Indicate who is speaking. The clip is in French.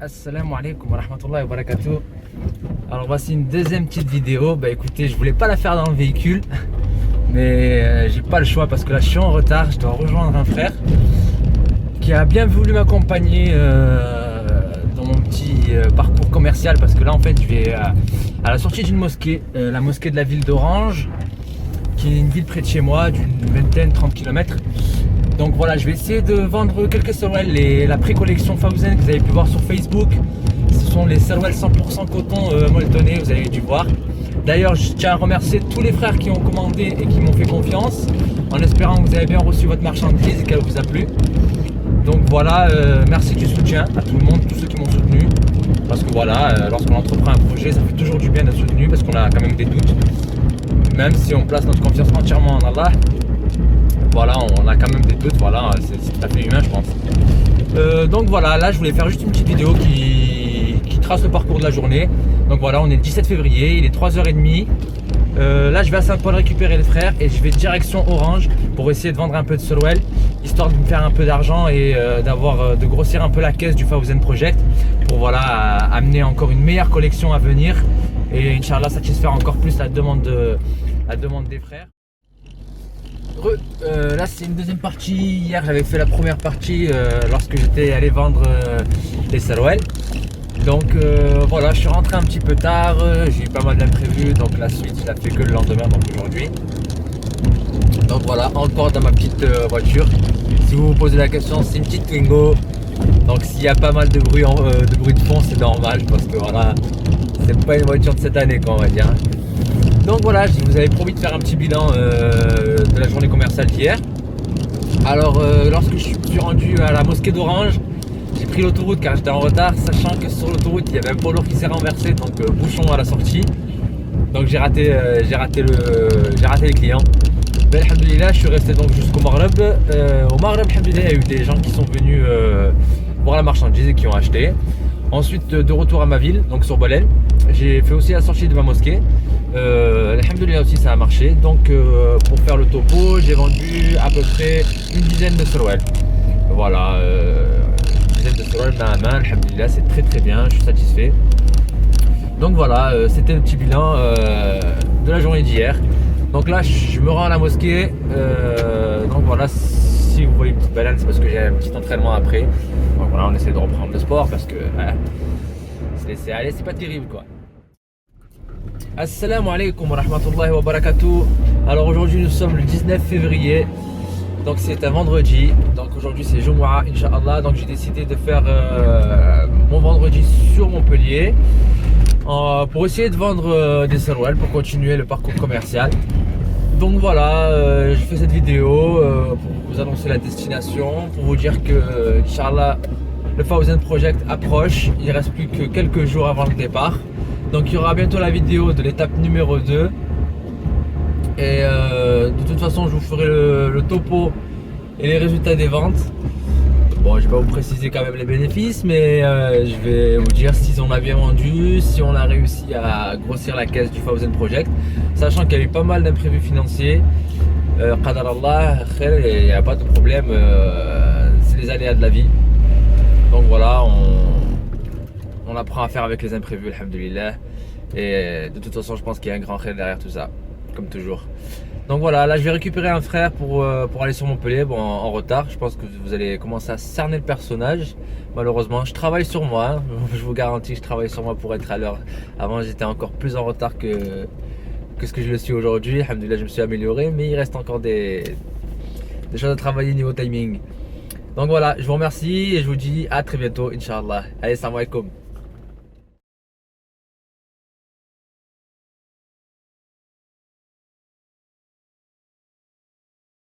Speaker 1: Assalamu alaikum wa rahmatullahi wa barakatuh. Alors voici une deuxième petite vidéo. Bah écoutez, je voulais pas la faire dans le véhicule, mais j'ai pas le choix parce que là je suis en retard. Je dois rejoindre un frère qui a bien voulu m'accompagner dans mon petit parcours commercial, parce que là en fait je vais à la sortie d'une mosquée, la mosquée de la ville d'Orange, qui est une ville près de chez moi d'une vingtaine, 30 km. Donc voilà, je vais essayer de vendre quelques sarouels, la pré-collection Fawzan que vous avez pu voir sur Facebook. Ce sont les sarouels 100% coton molletonné, vous avez dû voir. D'ailleurs, je tiens à remercier tous les frères qui ont commandé et qui m'ont fait confiance, en espérant que vous avez bien reçu votre marchandise et qu'elle vous a plu. Donc voilà, merci du soutien à tout le monde, tous ceux qui m'ont soutenu. Parce que voilà, lorsqu'on entreprend un projet, ça fait toujours du bien d'être soutenu, parce qu'on a quand même des doutes. Même si on place notre confiance entièrement en Allah, voilà, on a quand même des doutes, voilà, c'est tout à fait humain, je pense. Donc voilà, là je voulais faire juste une petite vidéo qui trace le parcours de la journée. Donc voilà, on est le 17 février, il est 3h30. Là je vais à Saint-Paul récupérer les frères et je vais direction Orange pour essayer de vendre un peu de sarouel, histoire de me faire un peu d'argent et de grossir un peu la caisse du Fawzan Project, pour voilà, amener encore une meilleure collection à venir et Inch'Allah satisfaire encore plus la demande des frères. Là c'est une deuxième partie. Hier j'avais fait la première partie lorsque j'étais allé vendre les sarouels. Donc voilà, je suis rentré un petit peu tard, j'ai eu pas mal d'imprévus, donc la suite je la fais que le lendemain, donc aujourd'hui. Donc voilà, encore dans ma petite voiture. Si vous vous posez la question, c'est une petite Twingo. Donc s'il y a pas mal de bruit de fond, c'est normal, parce que voilà, c'est pas une voiture de cette année quoi, on va dire. Donc voilà, je vous avais promis de faire un petit bilan de la journée commerciale d'hier. Alors lorsque je suis rendu à la mosquée d'Orange, j'ai pris l'autoroute car j'étais en retard, sachant que sur l'autoroute il y avait un poids lourd qui s'est renversé, donc bouchon à la sortie. Donc j'ai raté les clients. Mais alhamdoulilah, je suis resté donc jusqu'au Maghreb. Au Maghreb, alhamdoulilah, il y a eu des gens qui sont venus voir la marchandise et qui ont acheté. Ensuite de retour à ma ville, donc sur Belen, j'ai fait aussi la sortie de ma mosquée. Alhamdoulilah aussi ça a marché. Donc pour faire le topo, j'ai vendu à peu près une dizaine de sarouels. Voilà, une dizaine de sarouels main à main, alhamdoulilah, c'est très bien, je suis satisfait. Donc voilà, c'était le petit bilan de la journée d'hier. Donc là je me rends à la mosquée, donc voilà, si vous voyez une petite balade, c'est parce que j'ai un petit entraînement après. Donc voilà, on essaie de reprendre le sport parce que c'est pas terrible quoi. Assalamu alaikum wa rahmatullahi wa barakatuh. Alors aujourd'hui nous sommes le 19 février, donc c'est un vendredi. Donc aujourd'hui c'est Jumu'ah Inch'Allah. Donc j'ai décidé de faire mon vendredi sur Montpellier pour essayer de vendre des sarouels pour continuer le parcours commercial. Donc voilà, je fais cette vidéo pour vous annoncer la destination, pour vous dire que Inch'Allah le Fawzan Project approche. Il ne reste plus que quelques jours avant le départ. Donc il y aura bientôt la vidéo de l'étape numéro 2. Et de toute façon je vous ferai le topo et les résultats des ventes. Bon, je vais pas vous préciser quand même les bénéfices, mais je vais vous dire si on a bien vendu, si on a réussi à grossir la caisse du Fawzan Project, sachant qu'il y a eu pas mal d'imprévus financiers. Qadar Allah, il n'y a pas de problème, c'est les aléas de la vie. Donc voilà, on apprend à faire avec les imprévus, alhamdoulilah. Et de toute façon, je pense qu'il y a un grand khair derrière tout ça, comme toujours. Donc voilà, là je vais récupérer un frère pour aller sur Montpellier, bon en retard. Je pense que vous allez commencer à cerner le personnage. Malheureusement, je travaille sur moi, hein. Je vous garantis, je travaille sur moi pour être à l'heure. Avant j'étais encore plus en retard que ce que je le suis aujourd'hui. Alhamdoulilah, je me suis amélioré, mais il reste encore des choses à travailler niveau timing. Donc voilà, je vous remercie et je vous dis à très bientôt, Inch'Allah. Allez, salam alaikum.